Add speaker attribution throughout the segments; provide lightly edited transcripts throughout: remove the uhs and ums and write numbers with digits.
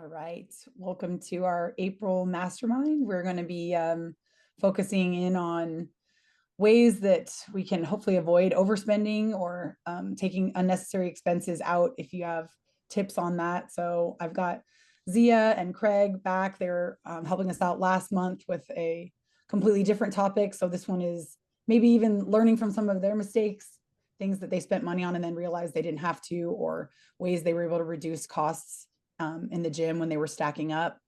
Speaker 1: All right. Welcome to our April Mastermind. We're going to be focusing in on ways that we can hopefully avoid overspending or taking unnecessary expenses out if you have tips on that. So I've got Zia and Craig back. They're helping us out last month with a completely different topic. So this one is maybe even learning from some of their mistakes, things that they spent money on and then realized they didn't have to, or ways they were able to reduce costs in the gym when they were stacking up,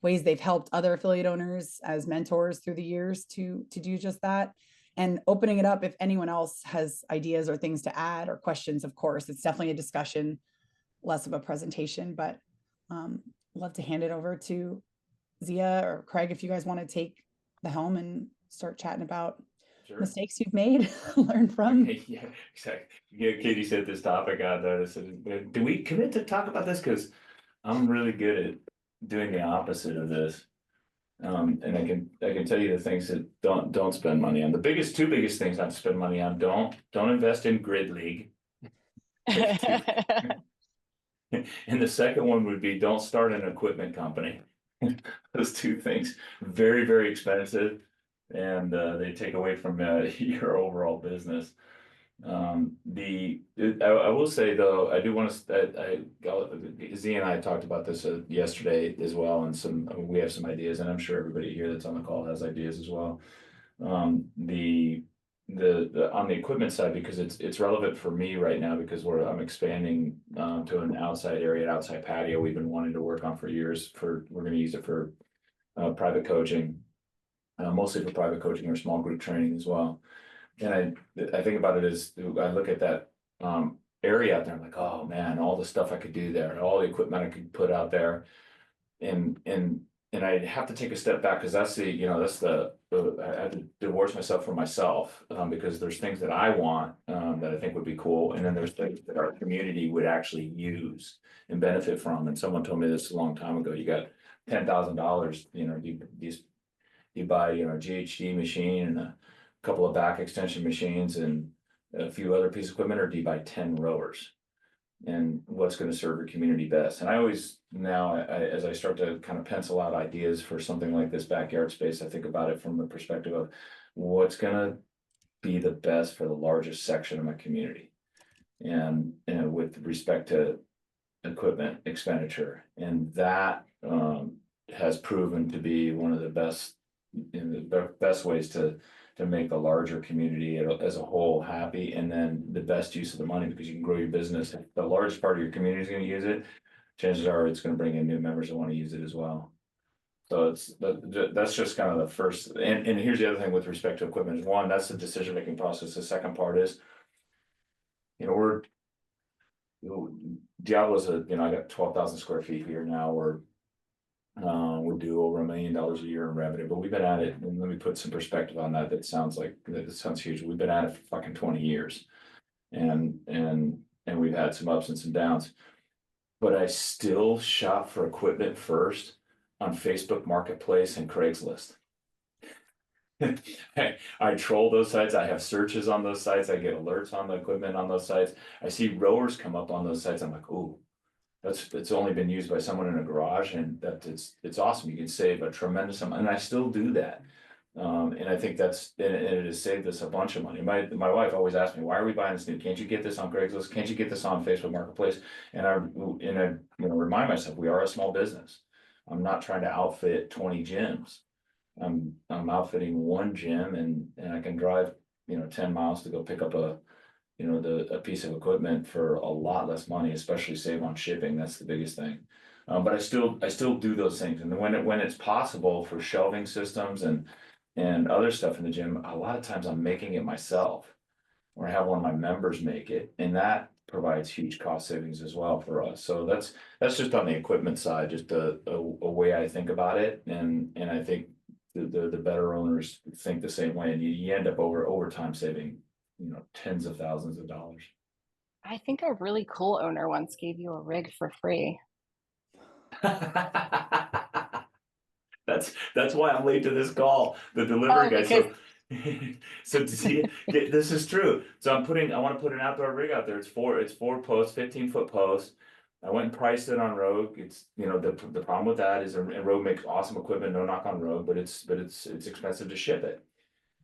Speaker 1: ways they've helped other affiliate owners as mentors through the years to do just that, and opening it up if anyone else has ideas or things to add or questions. Of course, it's definitely a discussion, less of a presentation, but love to hand it over to Zia or Craig if you guys want to take the helm and start chatting about mistakes you've made, learn from.
Speaker 2: Yeah, exactly. Yeah, Katie said this topic on there. I said, do we commit to talk about this? Because I'm really good at doing the opposite of this. And I can tell you the things that don't spend money on. The two biggest things not to spend money on, don't invest in grid league. And the second one would be don't start an equipment company. Those two things, very, very expensive, and they take away from your overall business. I will say though, I do want to, Z and I talked about this yesterday as well, and we have some ideas, and I'm sure everybody here that's on the call has ideas as well. The on the equipment side, because it's relevant for me right now, because I'm expanding to an outside area, an outside patio we've been wanting to work on for years. We're going to use it for private coaching, mostly for private coaching or small group training as well. And I think about it as I look at that area out there, I'm like, oh man, all the stuff I could do there, all the equipment I could put out there, and I have to take a step back because that's I had to divorce myself from myself because there's things that I want that I think would be cool, and then there's things that our community would actually use and benefit from. And someone told me this a long time ago. You got $10,000, you buy a GHD machine and a couple of back extension machines and a few other pieces of equipment, or do you buy 10 rowers? And what's going to serve your community best? And I always now, as I start to kind of pencil out ideas for something like this backyard space, I think about it from the perspective of what's going to be the best for the largest section of my community, and with respect to equipment expenditure, and that has proven to be one of the best ways to make the larger community as a whole happy, and then the best use of the money, because you can grow your business. If the largest part of your community is going to use it, chances are it's going to bring in new members that want to use it as well. So that's just kind of the first. And here's the other thing with respect to equipment is, one, that's the decision making process. The second part is, Diablo's I got 12,000 square feet here now. We do over $1 million a year in revenue, but we've been at it. And let me put some perspective on that. That sounds huge. We've been at it for fucking 20 years, and we've had some ups and some downs. But I still shop for equipment first on Facebook Marketplace and Craigslist. I troll those sites. I have searches on those sites. I get alerts on the equipment on those sites. I see rowers come up on those sites. I'm like, ooh. It's only been used by someone in a garage, and it's awesome. You can save a tremendous amount, and I still do that. And I think it has saved us a bunch of money. My wife always asks me, why are we buying this new? Can't you get this on Craigslist? Can't you get this on Facebook Marketplace? And I remind myself, we are a small business. I'm not trying to outfit 20 gyms. I'm outfitting one gym, and I can drive 10 miles to go pick up a piece of equipment for a lot less money, especially save on shipping. That's the biggest thing. But I still do those things. And when it's possible for shelving systems and other stuff in the gym, a lot of times I'm making it myself, or I have one of my members make it, and that provides huge cost savings as well for us. So that's just on the equipment side, just a way I think about it. And I think the better owners think the same way, and you end up over time saving tens of thousands of dollars.
Speaker 3: I think a really cool owner once gave you a rig for free.
Speaker 2: That's why I'm late to this call. The delivery guy. So to see this is true. So I want to put an outdoor rig out there. It's four posts, 15-foot posts. I went and priced it on Rogue. It's, you know, the problem with that is, and Rogue makes awesome equipment, no knock on Rogue, but it's expensive to ship it.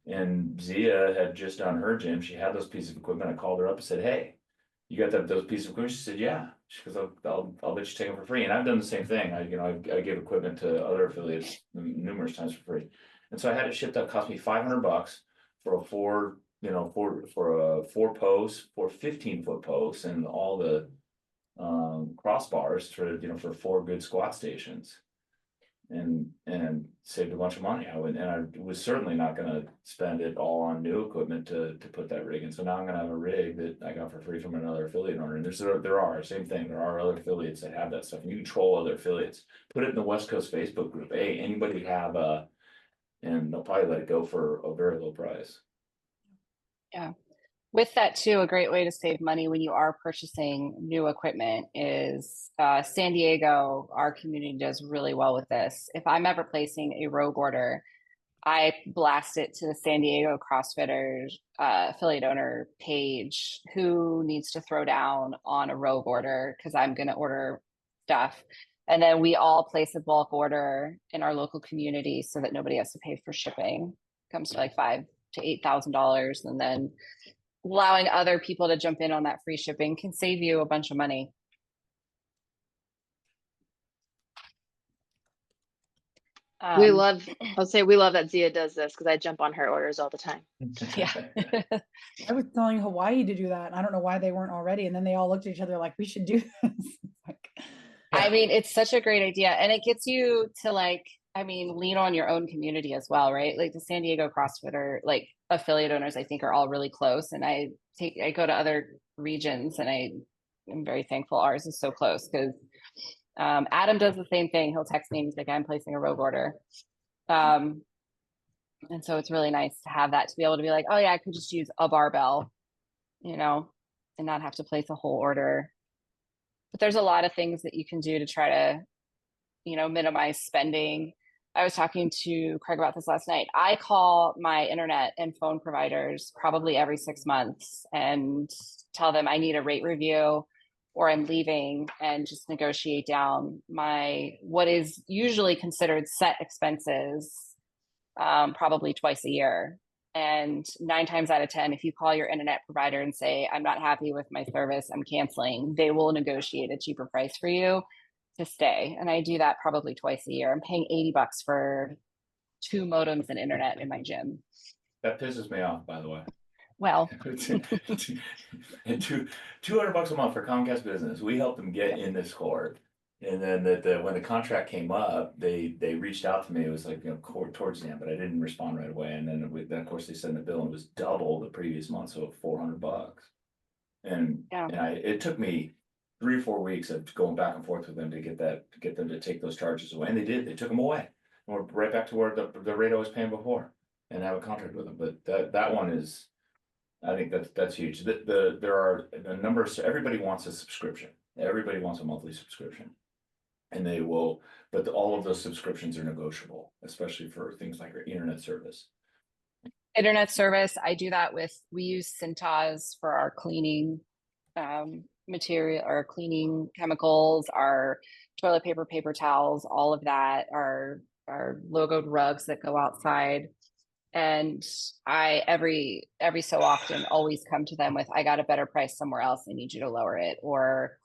Speaker 2: And Zia had just done her gym. She had those pieces of equipment. I called her up and said, "Hey, you got those pieces of equipment?" She said, "Yeah." She goes, I'll let you take them for free." And I've done the same thing. I give equipment to other affiliates numerous times for free. And so I had it shipped up, cost me $500 for a four, for a 4 post, for 15-foot posts and all the crossbars for 4 good squat stations. And saved a bunch of money. I was certainly not gonna spend it all on new equipment to put that rig in. So now I'm gonna have a rig that I got for free from another affiliate owner. And there are same thing. There are other affiliates that have that stuff. And you control other affiliates. Put it in the West Coast Facebook group. Hey, anybody have and they'll probably let it go for a very low price.
Speaker 3: Yeah. With that too, a great way to save money when you are purchasing new equipment is San Diego. Our community does really well with this. If I'm ever placing a Rogue order, I blast it to the San Diego CrossFitters affiliate owner page who needs to throw down on a Rogue order because I'm going to order stuff. And then we all place a bulk order in our local community so that nobody has to pay for shipping. It comes to like $5,000 to $8,000, and then allowing other people to jump in on that free shipping can save you a bunch of money.
Speaker 4: We love that Zia does this because I jump on her orders all the time.
Speaker 3: Yeah.
Speaker 1: I was telling Hawaii to do that. I don't know why they weren't already. And then they all looked at each other like, we should do this. Like,
Speaker 3: I mean, it's such a great idea. And it gets you to lean on your own community as well, right? Like the San Diego CrossFitter, like affiliate owners, I think are all really close. And I go to other regions and I am very thankful ours is so close because Adam does the same thing. He'll text me and he's like, "I'm placing a Rogue order." And so it's really nice to have that, to be able to be like, "Oh yeah, I could just use a barbell, and not have to place a whole order." But there's a lot of things that you can do to try to, minimize spending. I was talking to Craig about this last night. I call my internet and phone providers probably every 6 months and tell them I need a rate review or I'm leaving, and just negotiate down what is usually considered set expenses, probably twice a year. And 9 times out of 10, if you call your internet provider and say, "I'm not happy with my service, I'm canceling," they will negotiate a cheaper price for you to stay. And I do that probably twice a year. I'm paying $80 for 2 modems and internet in my gym.
Speaker 2: That pisses me off, by the way.
Speaker 3: Well,
Speaker 2: And $200 a month for Comcast Business. We helped them get in this court. And then when the contract came up, they reached out to me. It was like, towards the end, but I didn't respond right away. And then of course they sent the bill, and it was double the previous month, so $400. And
Speaker 3: yeah.
Speaker 2: It took me 3 or 4 weeks of going back and forth with them to get them to take those charges away. And they did. They took them away. And we're right back to where the rate I was paying before, and have a contract with them. But that one is, I think that's huge. There are a number of, everybody wants a subscription. Everybody wants a monthly subscription. And they will, but all of those subscriptions are negotiable, especially for things like our internet service.
Speaker 3: Internet service, I do that we use Cintas for our cleaning material, our cleaning chemicals, our toilet paper, paper towels, all of that, our logoed rugs that go outside. And I every so often always come to them with, "I got a better price somewhere else, I need you to lower it." Or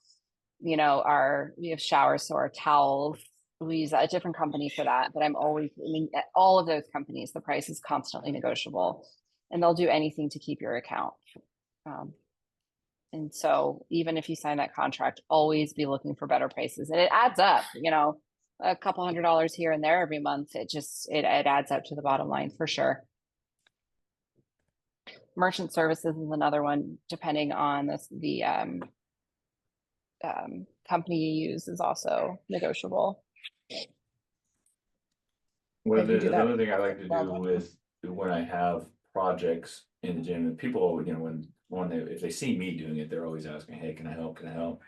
Speaker 3: we have showers, so our towels, we use a different company for that. But at all of those companies, the price is constantly negotiable, and they'll do anything to keep your account. And so even if you sign that contract, always be looking for better prices, and it adds up. A couple $100 here and there every month. It adds up to the bottom line for sure. Merchant services is another one, depending on the company you use, is also negotiable.
Speaker 2: Another thing I like to do with when I have projects in the gym, and people, if they see me doing it, they're always asking, "Hey, can I help? Can I help?"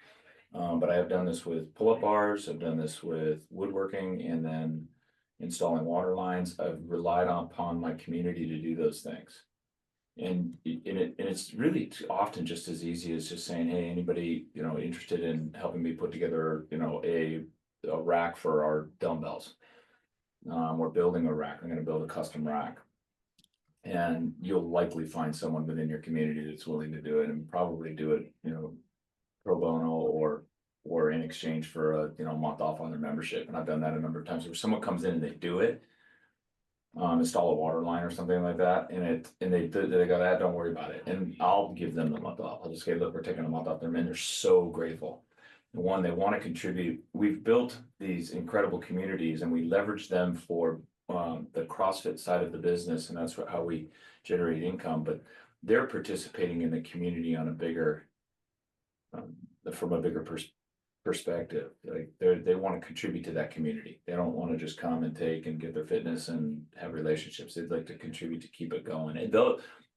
Speaker 2: But I have done this with pull-up bars. I've done this with woodworking, and then installing water lines. I've relied upon my community to do those things. And it's really often just as easy as just saying, hey, anybody, you know, interested in helping me put together, you know, a rack for our dumbbells. We're building a rack. I'm gonna build a custom rack. And you'll likely find someone within your community that's willing to do it, and probably do it, you know, pro bono or in exchange for a, you know, month off on their membership. And I've done that a number of times where someone comes in and they do it. Install a water line or something like that, and they go, that, don't worry about it, and I'll give them the month off. I'll just say, look, we're taking a month off. They're so grateful. One, they want to contribute. We've built these incredible communities, and we leverage them for the CrossFit side of the business, and that's how we generate income. But they're participating in the community on a bigger, from a bigger perspective. Like they want to contribute to that community. They don't want to just come and take and get their fitness and have relationships. They'd like to contribute to keep it going. And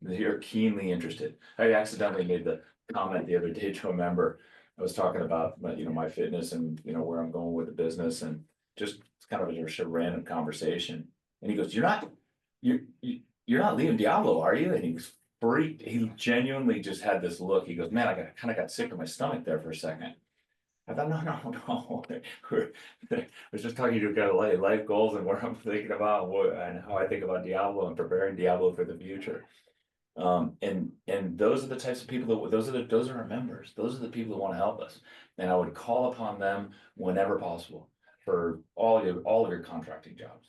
Speaker 2: they're keenly interested. I accidentally made the comment the other day to a member. I was talking about my fitness and where I'm going with the business, and just it's kind of a random conversation. And he goes, you're not leaving Diablo, are you? And he was freaked. He genuinely just had this look. He goes, man, I kind of got sick to my stomach there for a second. I thought, no. I was just talking to you about life goals and what I'm thinking about, and how I think about Diablo and preparing Diablo for the future. And those are the types of people those are our members. Those are the people that want to help us. And I would call upon them whenever possible for all of your contracting jobs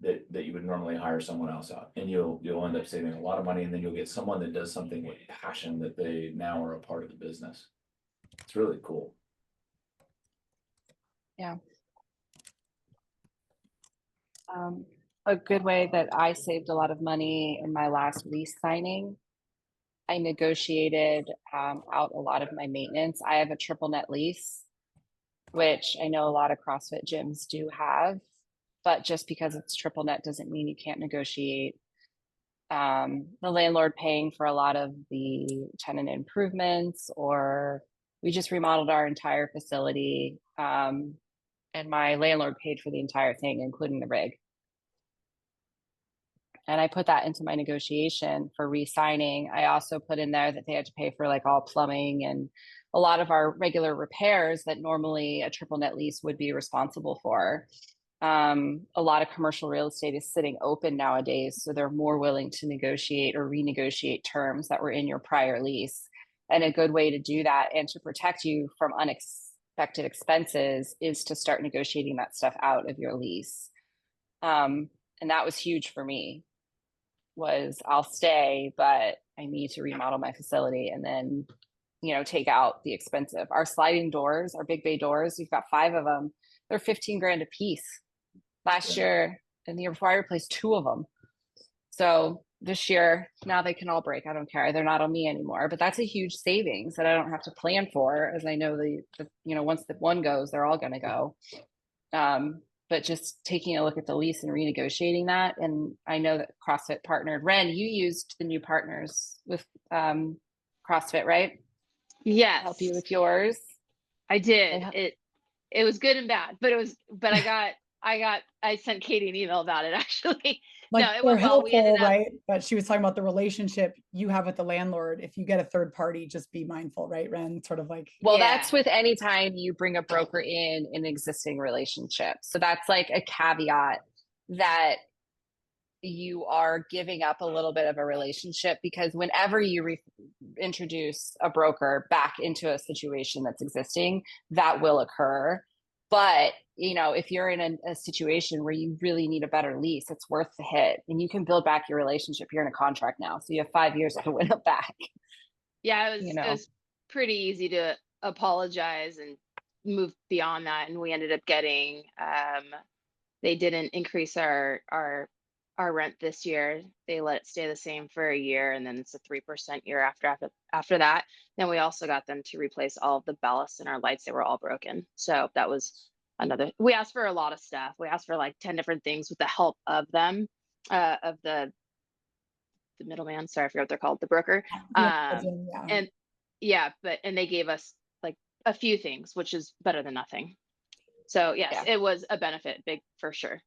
Speaker 2: that you would normally hire someone else out, and you'll end up saving a lot of money, and then you'll get someone that does something with passion that they now are a part of the business. It's really cool.
Speaker 3: Yeah. A good way that I saved a lot of money in my last lease signing, I negotiated out a lot of my maintenance. I have a triple net lease, which I know a lot of CrossFit gyms do have, but just because it's triple net doesn't mean you can't negotiate. The landlord paying for a lot of the tenant improvements, or we just remodeled our entire facility. And my landlord paid for the entire thing, including the rig. And I put that into my negotiation for re-signing. I also put in there that they had to pay for like all plumbing and a lot of our regular repairs that normally a triple net lease would be responsible for. A lot of commercial real estate is sitting open nowadays, so they're more willing to negotiate or renegotiate terms that were in your prior lease. And a good way to do that and to protect you from unexpected expenses is to start negotiating that stuff out of your lease. And that was huge for me. Was I'll stay, but I need to remodel my facility and then, take out the expensive. Our sliding doors, our big bay doors, we've got 5 of them. They're 15 grand a piece. Last year and the year before, I replaced 2 of them. So this year, now they can all break. I don't care. They're not on me anymore, but that's a huge savings that I don't have to plan for, as I know once the one goes, they're all going to go. But just taking a look at the lease and renegotiating that. And I know that CrossFit partnered. Ren, you used the new partners with CrossFit, right?
Speaker 4: Yes.
Speaker 3: Help you with yours.
Speaker 4: I did. It was good and bad, but I sent Katie an email about it actually.
Speaker 1: Like,
Speaker 4: no, it
Speaker 1: they're
Speaker 4: went well. We ended
Speaker 1: helpful,
Speaker 4: up,
Speaker 1: right? But she was talking about the relationship you have with the landlord. If you get a third party, just be mindful, right, Ren? Sort of like.
Speaker 3: Well, that's with any time you bring a broker in an existing relationship. So that's like a caveat that you are giving up a little bit of a relationship, because whenever you introduce a broker back into a situation that's existing, that will occur. But, if you're in a situation where you really need a better lease, it's worth the hit, and you can build back your relationship. You're in a contract now, so you have 5 years to win it back.
Speaker 4: Yeah, it was pretty easy to apologize and move beyond that. And we ended up getting, they didn't increase our rent this year. They let it stay the same for a year, and then it's a 3% year after that. Then we also got them to replace all of the ballasts in our lights. They were all broken. So that was we asked for a lot of stuff. We asked for like 10 different things with the help of them, of the middleman. Sorry, I forgot what they're called, the broker. And they gave us like a few things, which is better than nothing. So yes, it was a benefit, big for sure.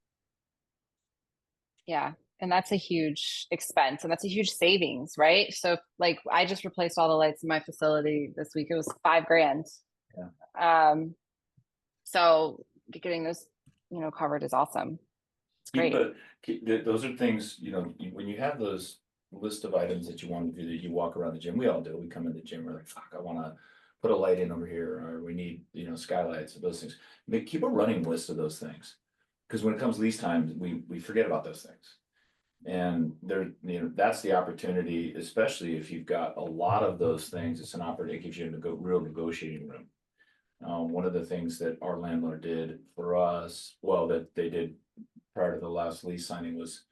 Speaker 3: Yeah. And that's a huge expense and that's a huge savings, right? So like I just replaced all the lights in my facility this week. It was $5,000.
Speaker 2: Yeah.
Speaker 3: So getting those, covered is awesome. It's great.
Speaker 2: Those are things, when you have those list of items that you want to do, that you walk around the gym, we all do, we come in the gym, we're like, fuck, I want to put a light in over here, or we need, skylights, those things. Keep a running list of those things. Because when it comes lease time, we forget about those things. And that's the opportunity, especially if you've got a lot of those things, it's an opportunity, it gives you a real negotiating room. One of the things that our landlord did for us, well, that they did prior to the last lease signing, was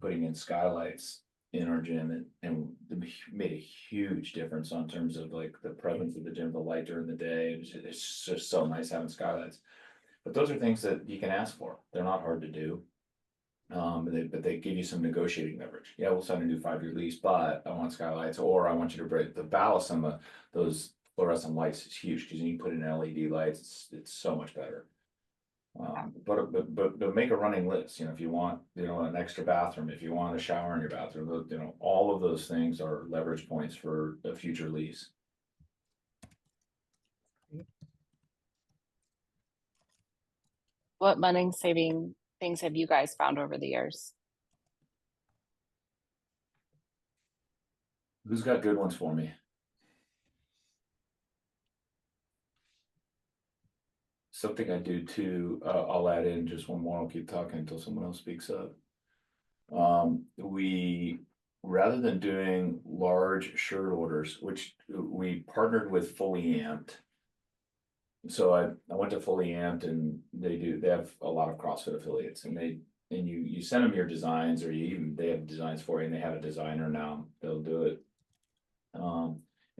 Speaker 2: putting in skylights in our gym, and it made a huge difference on terms of like the presence of the gym, the light during the day. It's just so nice having skylights. But those are things that you can ask for. They're not hard to do. But they give you some negotiating leverage. Yeah, we'll sign a new 5-year lease, but I want skylights, or I want you to break the ballast on those fluorescent lights is huge, because you can put in LED lights. It's so much better. But make a running list. If you want, an extra bathroom, if you want a shower in your bathroom, all of those things are leverage points for a future lease.
Speaker 3: What money saving things have you guys found over the years?
Speaker 2: Who's got good ones for me? Something I do too, I'll add in just one more, I'll keep talking until someone else speaks up. We, rather than doing large shirt orders, which we partnered with Fully Amped. So I went to Fully Amped, and they have a lot of CrossFit affiliates, and you send them your designs, or they have designs for you, and they have a designer now, they'll do it.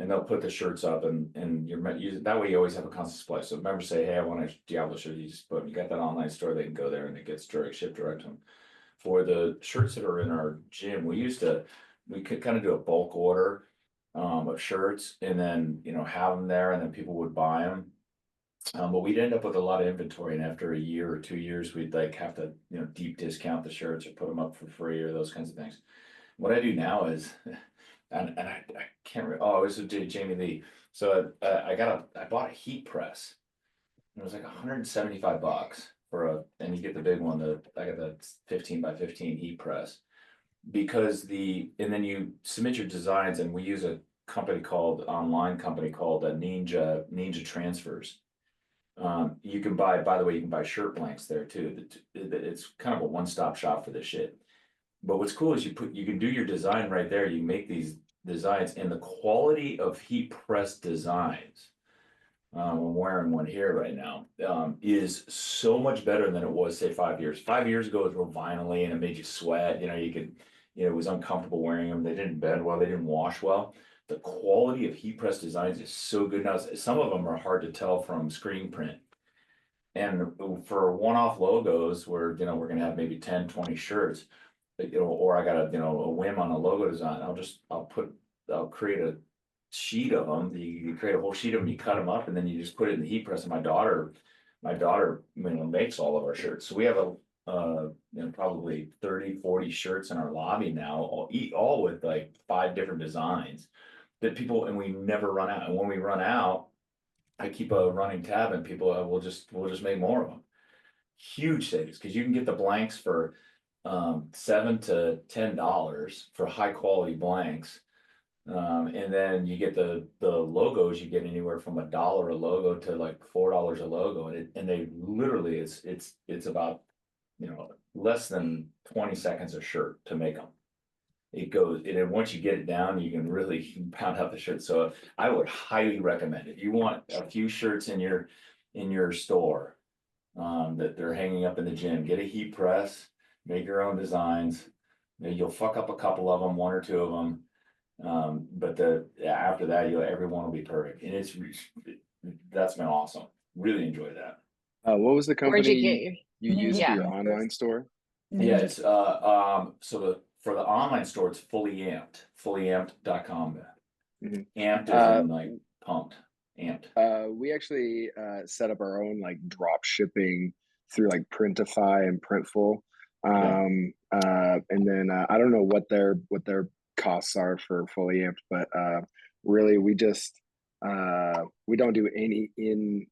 Speaker 2: And they'll put the shirts up, and that way you always have a constant supply. So members say, hey, I want a Diablo shirt, you got that online store, they can go there and it gets shipped direct to them. For the shirts that are in our gym, we could kind of do a bulk order of shirts, and then have them there, and then people would buy them. But we'd end up with a lot of inventory, and after a year or 2 years, we'd like have to deep discount the shirts or put them up for free or those kinds of things. What I do now is and I can't remember. Oh, it was with Jamie Lee. So I bought a heat press. It was like $175 and you get the big one. I got the 15 by 15 heat press, because and then you submit your designs, and we use a online company called Ninja Transfers. You can buy, by the way, shirt blanks there too. It's kind of a one-stop shop for this shit. But what's cool is you can do your design right there. You make these designs, and the quality of heat press designs, I'm wearing one here right now, is so much better than it was, say, 5 years. 5 years ago, it was real vinyl-y, and it made you sweat. It was uncomfortable wearing them. They didn't bend well. They didn't wash well. The quality of heat press designs is so good now. Some of them are hard to tell from screen print. And for one-off logos, where we're gonna have maybe 10, 20 shirts, or I got a whim on a logo design, I'll create a sheet of them. You create a whole sheet of them, you cut them up, and then you just put it in the heat press. And my daughter makes all of our shirts. So we have probably 30, 40 shirts in our lobby now, all with like 5 different designs and we never run out. And when we run out, I keep a running tab, and people we'll just make more of them. Huge savings, because you can get the blanks for $7 to $10 for high quality blanks, and then you get the logos. You get anywhere from $1 a logo to like $4 a logo, and they literally it's about less than 20 seconds a shirt to make them. It goes, and then once you get it down, you can really pound out the shirt. So I would highly recommend, if you want a few shirts in your store that they're hanging up in the gym, get a heat press. Make your own designs. You'll fuck up a couple of them, 1 or 2 of them, but after that, everyone will be perfect. And that's been awesome. Really enjoyed that.
Speaker 5: What was the
Speaker 3: Where'd you
Speaker 5: company
Speaker 3: get
Speaker 5: you used for
Speaker 3: Yeah.
Speaker 5: your online store?
Speaker 2: Yeah, it's for the online store, it's fullyamped.com.
Speaker 5: Mhm.
Speaker 2: Amped is in like pumped. Amped.
Speaker 5: We actually set up our own like drop shipping through like Printify and Printful. And then I don't know what their costs are for fully amped, but really we just we don't do any in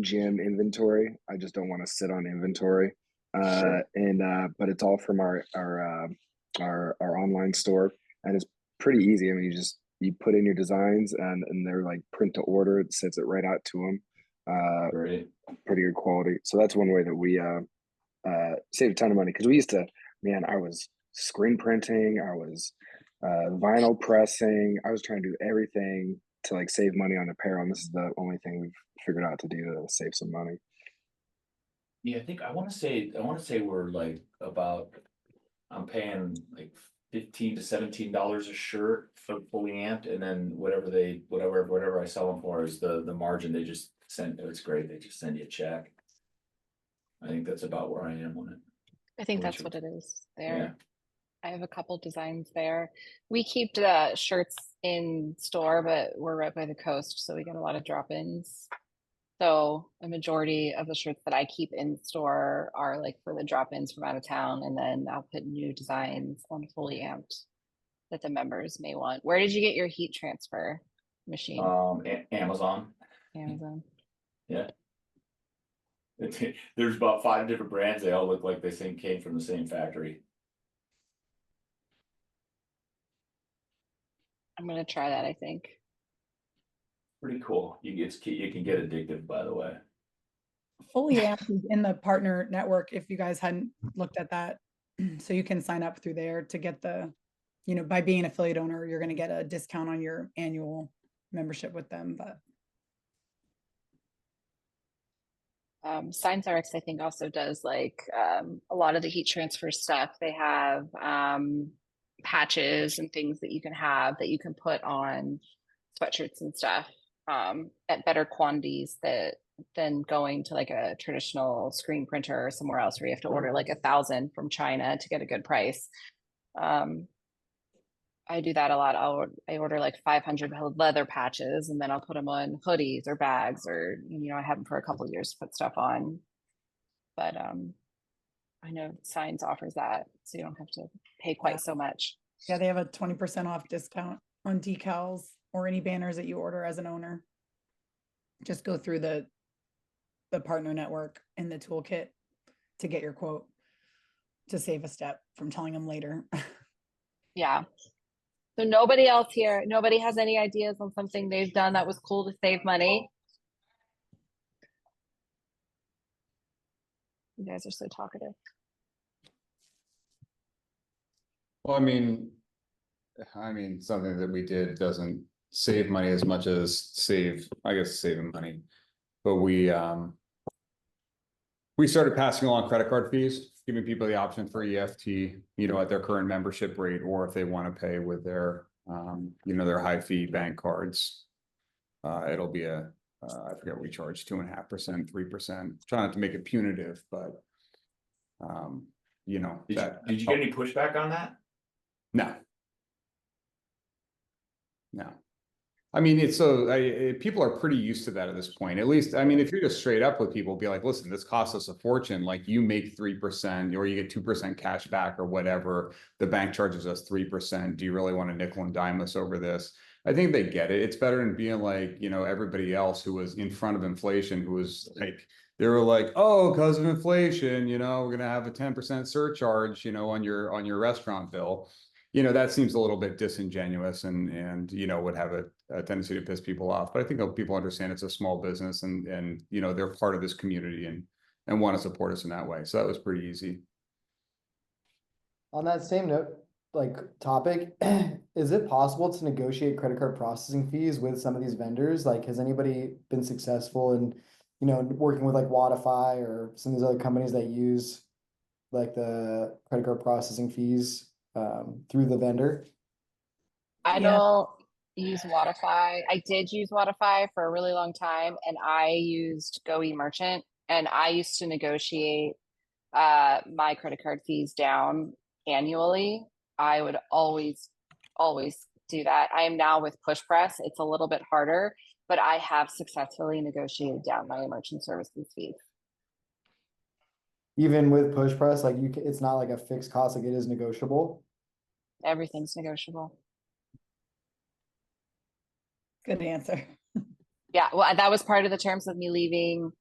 Speaker 5: gym inventory. I just don't want to sit on inventory. And but it's all from our online store, and it's pretty easy. I mean, you put in your designs, and they're like print to order. It sends it right out to them.
Speaker 2: Great.
Speaker 5: Pretty good quality. So that's one way that we save a ton of money, because we used to, man, I was screen printing, I was vinyl pressing, I was trying to do everything to like save money on apparel, and this is the only thing we've figured out to do to save some money.
Speaker 2: Yeah, I think I want to say we're like about, I'm paying like $15 to $17 a shirt for fully amped, and then whatever I sell them for is the margin. They just send. It's great. They just send you a check. I think that's about where I am on it.
Speaker 3: I think
Speaker 2: Which
Speaker 3: that's what it is
Speaker 2: Yeah.
Speaker 3: there. I have a couple designs there. We keep the shirts in store, but we're right by the coast, so we get a lot of drop-ins. So a majority of the shirts that I keep in store are like for the drop-ins from out of town, and then I'll put new designs on fully amped that the members may want. Where did you get your heat transfer machine?
Speaker 2: Amazon.
Speaker 3: Amazon.
Speaker 2: Yeah. There's about 5 different brands. They all look like they came from the same factory.
Speaker 3: I'm gonna try that, I think.
Speaker 2: Pretty cool. You can get addictive, by the way.
Speaker 1: Fully amped is in the partner network, if you guys hadn't looked at that. So you can sign up through there to get by being an affiliate owner, you're going to get a discount on your annual membership with them. But
Speaker 3: Signs RX, I think, also does like a lot of the heat transfer stuff. They have patches and things that you can put on sweatshirts and stuff at better quantities than going to like a traditional screen printer or somewhere else where you have to order like 1,000 from China to get a good price. I do that a lot. I order like 500 leather patches, and then I'll put them on hoodies or bags, or I have them for a couple of years to put stuff on. But I know Signs offers that, so you don't have to pay quite so much.
Speaker 1: Yeah, they have a 20% off discount on decals or any banners that you order as an owner. Just go through the partner network in the toolkit to get your quote, to save a step from telling them later.
Speaker 3: Yeah. So nobody has any ideas on something they've done that was cool to save money? You guys are so talkative.
Speaker 6: Well, I mean, something that we did doesn't save money as much as saving money. But we started passing along credit card fees, giving people the option for EFT, at their current membership rate, or if they want to pay with their, their high fee bank cards. It'll be I forget what we charge, 2.5%, 3%. Try not to make it punitive, but
Speaker 2: Did you get any pushback on that?
Speaker 6: No. I mean, people are pretty used to that at this point. At least, I mean, if you're just straight up with people, be like, listen, this costs us a fortune. Like, you make 3% or you get 2% cash back or whatever. The bank charges us 3%. Do you really want to nickel and dime us over this? I think they get it. It's better than being like, everybody else who was in front of inflation, who was like, they were like, oh, because of inflation, we're going to have a 10% surcharge, on your restaurant bill. That seems a little bit disingenuous and would have a tendency to piss people off. But I think people understand it's a small business and they're part of this community and want to support us in that way. So that was pretty easy.
Speaker 7: On that same note, topic, is it possible to negotiate credit card processing fees with some of these vendors? Like, has anybody been successful in, working with like Wodify or some of these other companies that use like the credit card processing fees through the vendor?
Speaker 3: I don't use Wodify. I did use Wodify for a really long time, and I used GoEmerchant, and I used to negotiate my credit card fees down annually. I would always do that. I am now with PushPress. It's a little bit harder, but I have successfully negotiated down my merchant services fees.
Speaker 7: Even with push press, like it's not like a fixed cost, like it is negotiable.
Speaker 3: Everything's negotiable.
Speaker 1: Good answer.
Speaker 3: Yeah, well, that was part of the terms of me leaving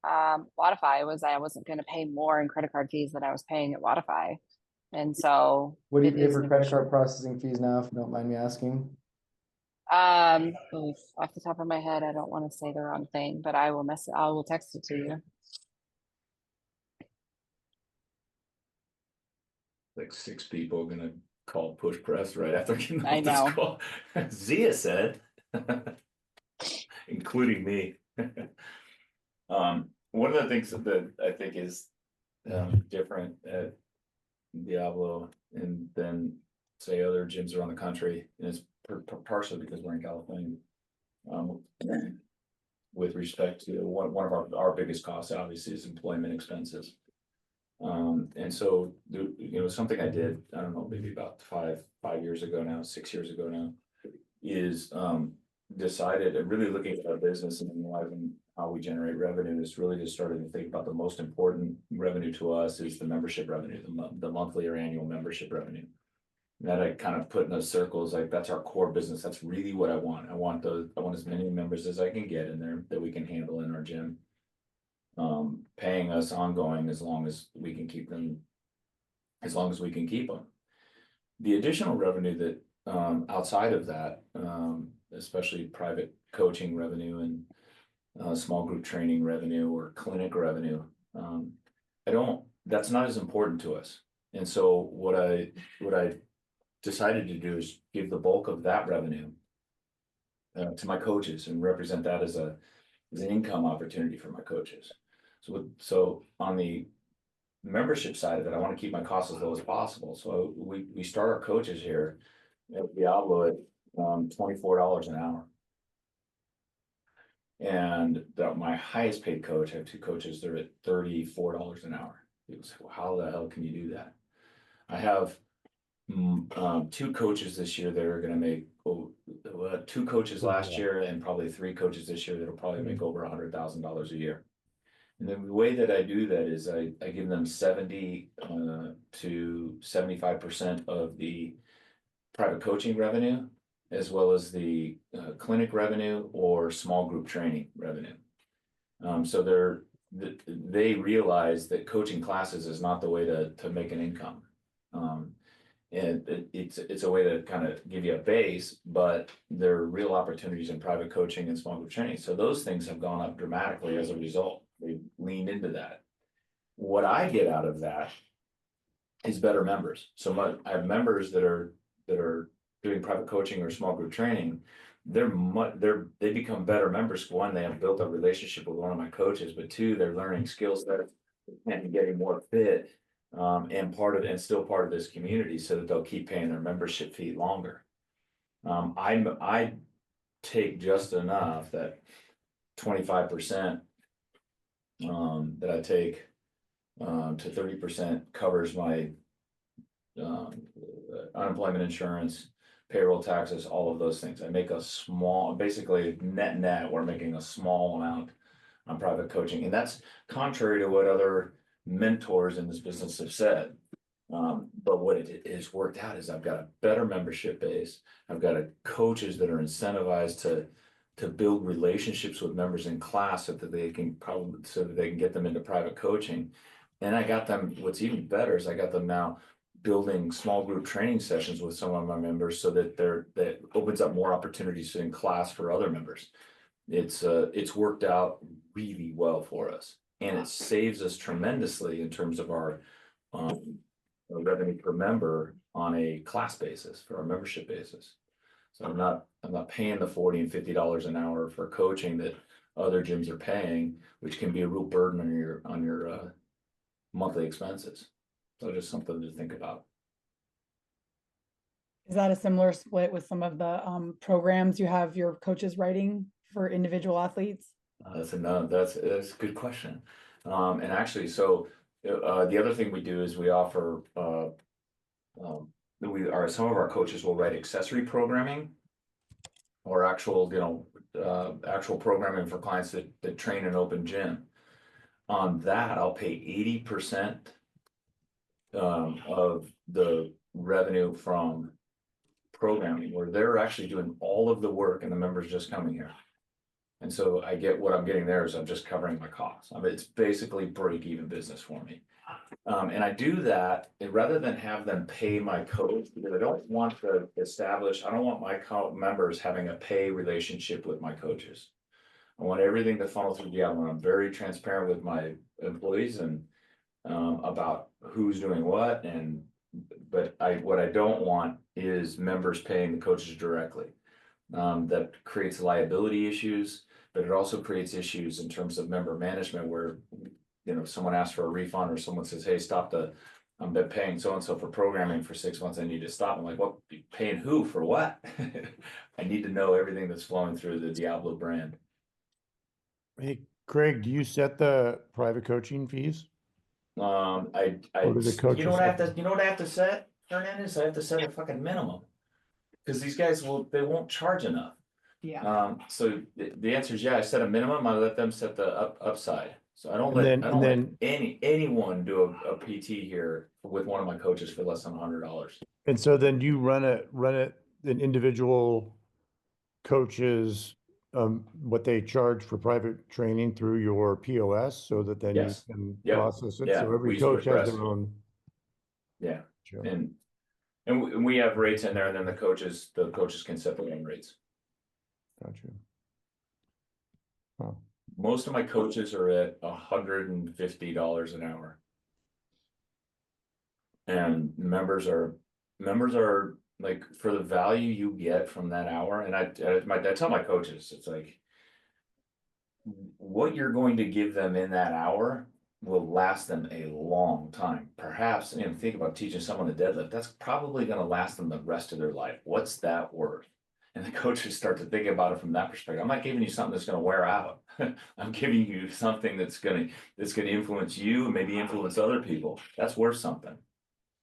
Speaker 3: Wodify, was I wasn't going to pay more in credit card fees than I was paying at Wodify. And so
Speaker 7: What do you
Speaker 3: it
Speaker 7: pay
Speaker 3: is
Speaker 7: for credit card
Speaker 3: negotiable.
Speaker 7: processing fees now, if you don't mind me asking?
Speaker 3: Oof, off the top of my head, I don't want to say the wrong thing, but I will text it to you.
Speaker 2: Like 6 people are gonna call push press right after getting
Speaker 3: I
Speaker 2: off this
Speaker 3: know.
Speaker 2: call. Zia said, including me. One of the things that I think is different at Diablo and then say other gyms around the country, and it's partially because we're in California. With respect to one of our biggest costs, obviously, is employment expenses. And so, something I did, I don't know, maybe about 5 years ago now, 6 years ago now, is decided and really looking at our business and analyzing how we generate revenue, is really just started to think about the most important revenue to us is the membership revenue, the monthly or annual membership revenue. That I kind of put in those circles, like that's our core business. That's really what I want. I want as many members as I can get in there that we can handle in our gym. Paying us ongoing as long as we can keep them, as long as we can keep them. The additional revenue that outside of that, especially private coaching revenue and small group training revenue or clinic revenue, that's not as important to us. And so what I decided to do is give the bulk of that revenue to my coaches and represent that as an income opportunity for my coaches. So on the membership side of it, I want to keep my costs as low as possible. So we start our coaches here at Diablo at $24 an hour. And my highest paid coach, I have 2 coaches, they're at $34 an hour. People say, well, how the hell can you do that? I have 2 coaches this year that are going to make 2 coaches last year and probably 3 coaches this year that'll probably make over $100,000 a year. And then the way that I do that is I give them 70 to 75% of the private coaching revenue, as well as the clinic revenue or small group training revenue. So they realize that coaching classes is not the way to make an income. And it's a way to kind of give you a base, but there are real opportunities in private coaching and small group training. So those things have gone up dramatically as a result. They leaned into that. What I get out of that is better members. So I have members that are doing private coaching or small group training. They become better members. 1, they have built a relationship with one of my coaches, but 2, they're learning skills that and getting more fit. And still part of this community, so that they'll keep paying their membership fee longer. I take just enough that 25% that I take to 30% covers my unemployment insurance, payroll taxes, all of those things. I make a small, basically net, we're making a small amount on private coaching, and that's contrary to what other mentors in this business have said. But what it has worked out is I've got a better membership base. I've got coaches that are incentivized to build relationships with members in class so that they can get them into private coaching. And I got them, what's even better is I got them now building small group training sessions with some of my members, so that that opens up more opportunities in class for other members. It's worked out really well for us, and it saves us tremendously in terms of our revenue per member on a class basis, for our membership basis. So I'm not paying the $40 and $50 an hour for coaching that other gyms are paying, which can be a real burden on your monthly expenses. So just something to think about.
Speaker 1: Is that a similar split with some of the programs you have your coaches writing for individual athletes?
Speaker 2: That's a good question. And actually, so the other thing we do is we offer some of our coaches will write accessory programming, or actual programming for clients that train an open gym. on that, I'll pay 80% of the revenue from programming, where they're actually doing all of the work and the members just coming here. And so I get what I'm getting there is I'm just covering my costs. I mean, it's basically break even business for me. And I do that rather than have them pay my coach, because I don't want to establish, I don't want my members having a pay relationship with my coaches. I want everything to funnel through Diablo. I'm very transparent with my employees and about who's doing what. But what I don't want is members paying the coaches directly. That creates liability issues, but it also creates issues in terms of member management where, you know, someone asks for a refund or someone says, hey, I've been paying so-and-so for programming for 6 months. I need to stop. I'm like, what, paying who for what? I need to know everything that's flowing through the Diablo brand.
Speaker 8: Hey, Craig, do you set the private coaching fees?
Speaker 2: Or do the
Speaker 8: coaches
Speaker 2: you know what I have to set, Hernandez? I have to set a fucking minimum. Because these guys they won't charge enough.
Speaker 1: Yeah.
Speaker 2: So the answer is, yeah, I set a minimum, I let them set the upside. So I don't
Speaker 8: And
Speaker 2: let anyone do a PT here with one of my coaches for less than $100.
Speaker 8: And so then you run an individual coaches, what they charge for private training through your POS so that then
Speaker 2: Yes.
Speaker 8: you can
Speaker 2: Yep.
Speaker 8: process it.
Speaker 2: Yeah,
Speaker 8: So every
Speaker 2: we
Speaker 8: coach has
Speaker 2: express.
Speaker 8: their own.
Speaker 2: Yeah.
Speaker 8: Sure.
Speaker 2: And we have rates in there, and then the coaches can set their own rates.
Speaker 8: Gotcha. Wow.
Speaker 2: Most of my coaches are at $150 an hour. And members are like, for the value you get from that hour, and I tell my coaches, it's like, what you're going to give them in that hour will last them a long time. Perhaps, you know, think about teaching someone to deadlift, that's probably going to last them the rest of their life. What's that worth? And the coaches start to think about it from that perspective. I'm not giving you something that's going to wear out. I'm giving you something that's going to influence you and maybe influence other people. That's worth something.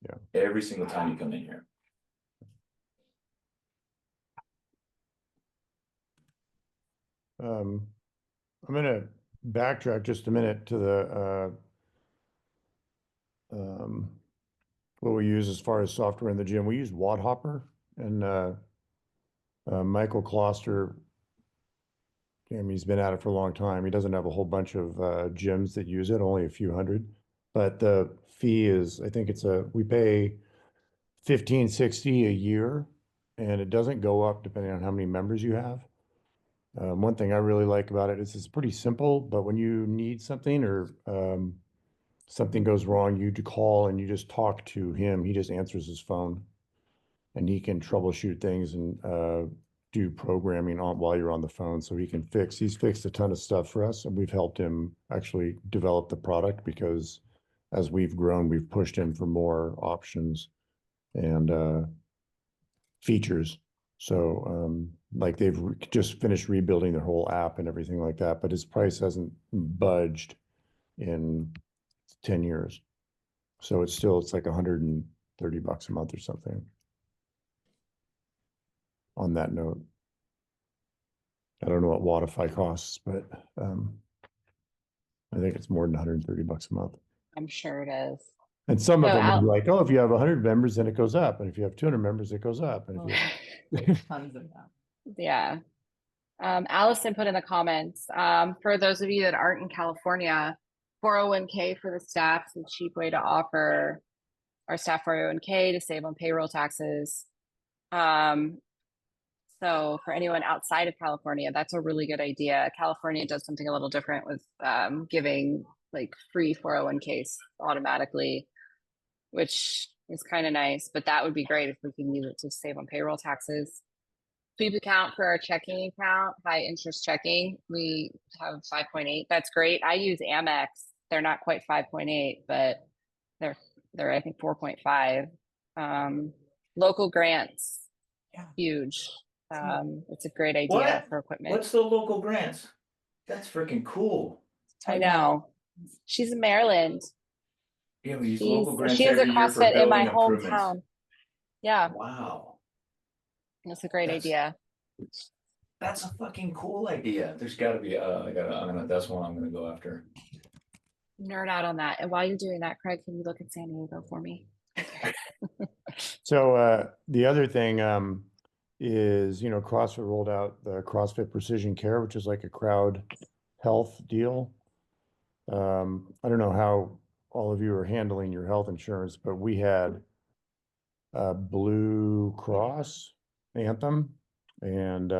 Speaker 8: Yeah.
Speaker 2: Every single time you come in here.
Speaker 8: I'm gonna backtrack just a minute to the what we use as far as software in the gym. We use Wadhopper, and Michael Kloster, I mean, he's been at it for a long time. He doesn't have a whole bunch of gyms that use it, only a few hundred. But the fee is, I think we pay $15.60 a year, and it doesn't go up depending on how many members you have. One thing I really like about it is it's pretty simple, but when you need something or something goes wrong, you call and you just talk to him. He just answers his phone, and he can troubleshoot things and do programming while you're on the phone. So he's fixed a ton of stuff for us, and we've helped him actually develop the product because as we've grown, we've pushed him for more options and features. So like they've just finished rebuilding their whole app and everything like that, but his price hasn't budged in 10 years. So it's like $130 a month or something. On that note, I don't know what Wodify costs, but I think it's more than $130 a month.
Speaker 3: I'm sure it is.
Speaker 8: And some of them are like, oh, if you have 100 members, then it goes up. And if you have 200 members, it goes up. And if you
Speaker 1: Tons of that.
Speaker 3: Yeah. Allison put in the comments, for those of you that aren't in California, 401k for the staff is a cheap way to offer our staff 401k to save on payroll taxes. So for anyone outside of California, that's a really good idea. California does something a little different with giving like free 401ks automatically, which is kind of nice, but that would be great if we can use it to save on payroll taxes. Sweep account for our checking account, high interest checking. We have 5.8. That's great. I use Amex. They're not quite 5.8, but they're I think 4.5. Local grants,
Speaker 1: Yeah.
Speaker 3: Huge. It's a great idea for equipment.
Speaker 2: What's the local grants? That's freaking cool.
Speaker 3: I know. She's in Maryland.
Speaker 2: Yeah, we use local grants
Speaker 3: she has a
Speaker 2: every year for
Speaker 3: CrossFit in my
Speaker 2: building improvements.
Speaker 3: hometown. Yeah.
Speaker 2: Wow.
Speaker 3: That's a great idea.
Speaker 2: That's a fucking cool idea. There's got to be. That's one I'm gonna go after.
Speaker 3: nerd out on that. And while you're doing that, Craig, can you look at San Diego for me?
Speaker 8: So the other thing is, you know, CrossFit rolled out the CrossFit Precision Care, which is like a crowd health deal. I don't know how all of you are handling your health insurance, but we had Blue Cross, Anthem, and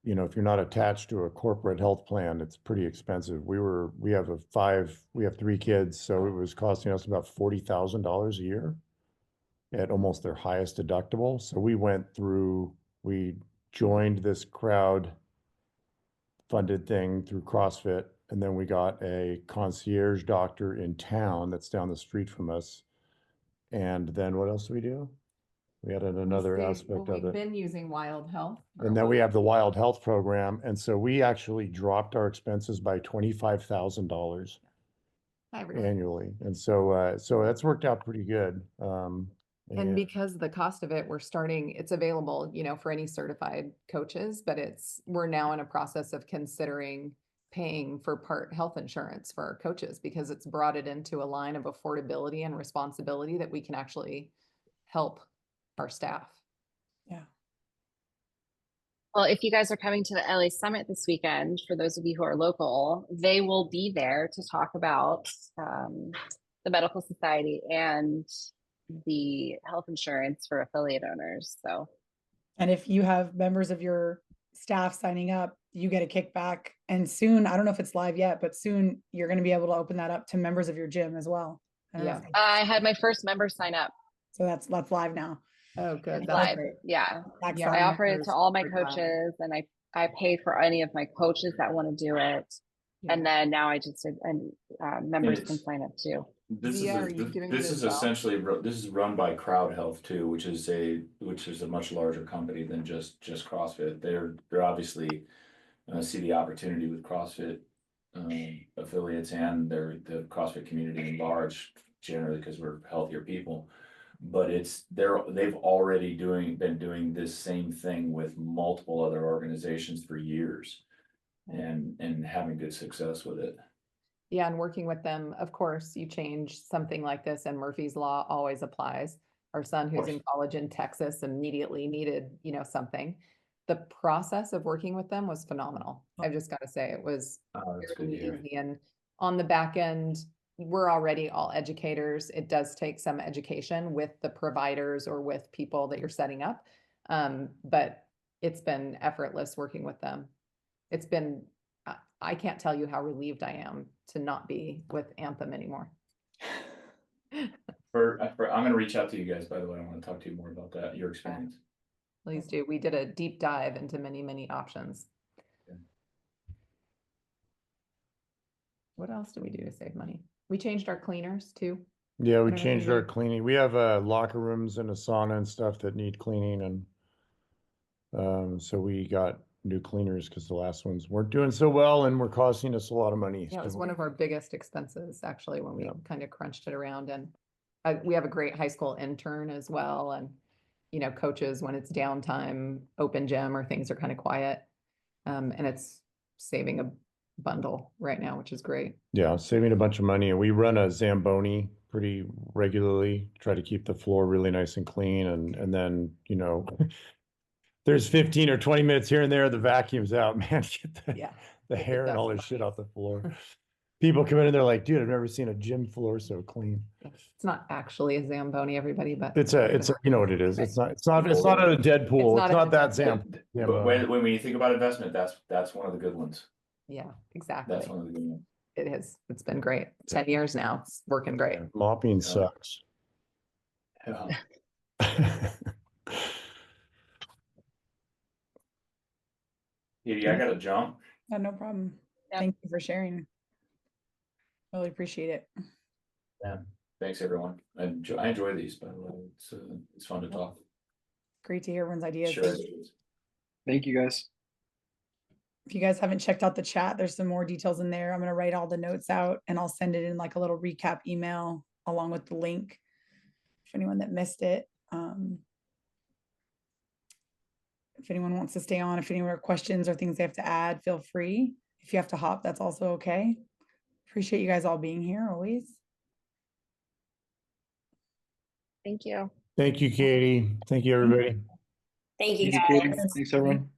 Speaker 8: you know, if you're not attached to a corporate health plan, it's pretty expensive. We have 3 kids, so it was costing us about $40,000 a year at almost their highest deductible. So we joined this crowd funded thing through CrossFit, and then we got a concierge doctor in town that's down the street from us. And then what else do we do? We had another aspect of
Speaker 9: We've
Speaker 8: it.
Speaker 9: been using Wild Health.
Speaker 8: And then we have the Wild Health program. And so we actually dropped our expenses by $25,000 annually. And so that's worked out pretty good.
Speaker 9: And because the cost of it, it's available, you know, for any certified coaches, but we're now in a process of considering paying for part health insurance for our coaches, because it's brought it into a line of affordability and responsibility that we can actually help our staff.
Speaker 1: Yeah.
Speaker 3: Well, if you guys are coming to the LA Summit this weekend, for those of you who are local, they will be there to talk about the medical society and the health insurance for affiliate owners. So,
Speaker 1: And if you have members of your staff signing up, you get a kickback. And soon, I don't know if it's live yet, but soon you're going to be able to open that up to members of your gym as well.
Speaker 3: I had my first member sign up.
Speaker 1: So that's live now.
Speaker 9: Oh, good.
Speaker 3: It's
Speaker 9: That's
Speaker 3: live.
Speaker 9: great.
Speaker 3: Yeah.
Speaker 1: Yeah,
Speaker 3: I offer it to all my
Speaker 9: Members.
Speaker 3: coaches, and I pay for any of my coaches that want to do it. And then now members can sign up too.
Speaker 2: This
Speaker 9: Zia, are you doing it
Speaker 2: this
Speaker 9: as
Speaker 2: is
Speaker 9: well?
Speaker 2: essentially this is run by Crowd Health too, which is a much larger company than just CrossFit. They're obviously see the opportunity with CrossFit affiliates and the CrossFit community in large, generally because we're healthier people. But they've already been doing this same thing with multiple other organizations for years, and having good success with it.
Speaker 9: Yeah, and working with them, of course, you change something like this and Murphy's Law always applies. Our son who's in college in Texas immediately needed, you know, something. The process of working with them was phenomenal. I've just got to say it was very easy. And on the back end, we're already all educators. It does take some education with the providers or with people that you're setting up. But it's been effortless working with them. It's been, I can't tell you how relieved I am to not be with Anthem anymore.
Speaker 2: I'm going to reach out to you guys, by the way. I want to talk to you more about that, your experience.
Speaker 9: Please do. We did a deep dive into many, many options.
Speaker 2: Yeah.
Speaker 9: What else do we do to save money? We changed our cleaners too.
Speaker 8: Yeah, we changed our cleaning. We have locker rooms and a sauna and stuff that need cleaning, and so we got new cleaners because the last ones weren't doing so well and were costing us a lot of money.
Speaker 9: Yeah, it was one of our biggest expenses actually when we kind of crunched it around. And we have a great high school intern as well, and you know, coaches when it's downtime, open gym or things are kind of quiet, and it's saving a bundle right now, which is great.
Speaker 8: Yeah, saving a bunch of money. And we run a Zamboni pretty regularly, try to keep the floor really nice and clean, and then, you know, there's 15 or 20 minutes here and there, the vacuum's out, man. Get the hair and all this shit off the floor. People come in and they're like, dude, I've never seen a gym floor so clean.
Speaker 9: It's not actually a Zamboni, everybody, but
Speaker 8: it's a you know what it is. It's not a Deadpool. It's not that Zamboni.
Speaker 2: But when you think about investment, that's one of the good ones.
Speaker 9: Yeah, exactly.
Speaker 2: That's one of the good ones.
Speaker 9: It is. It's been great. 10 years now. It's working great.
Speaker 8: Mopping sucks.
Speaker 2: Yeah. I gotta jump.
Speaker 1: Yeah, no problem.
Speaker 3: Yeah.
Speaker 1: Thank you for sharing. Really appreciate it.
Speaker 2: Yeah. Thanks, everyone. I enjoy these, by the way. It's fun to talk.
Speaker 1: Great to hear everyone's ideas.
Speaker 2: Sure.
Speaker 5: Thank you guys.
Speaker 1: If you guys haven't checked out the chat, there's some more details in there. I'm going to write all the notes out and I'll send it in like a little recap email along with the link for anyone that missed it. If anyone wants to stay on, if anyone have questions or things they have to add, feel free. If you have to hop, that's also okay. Appreciate you guys all being here always.
Speaker 3: Thank you.
Speaker 8: Thank you, Katie. Thank you, everybody.
Speaker 3: Thank you,
Speaker 5: Thank you,
Speaker 3: guys.
Speaker 5: Katie. Thanks, everyone.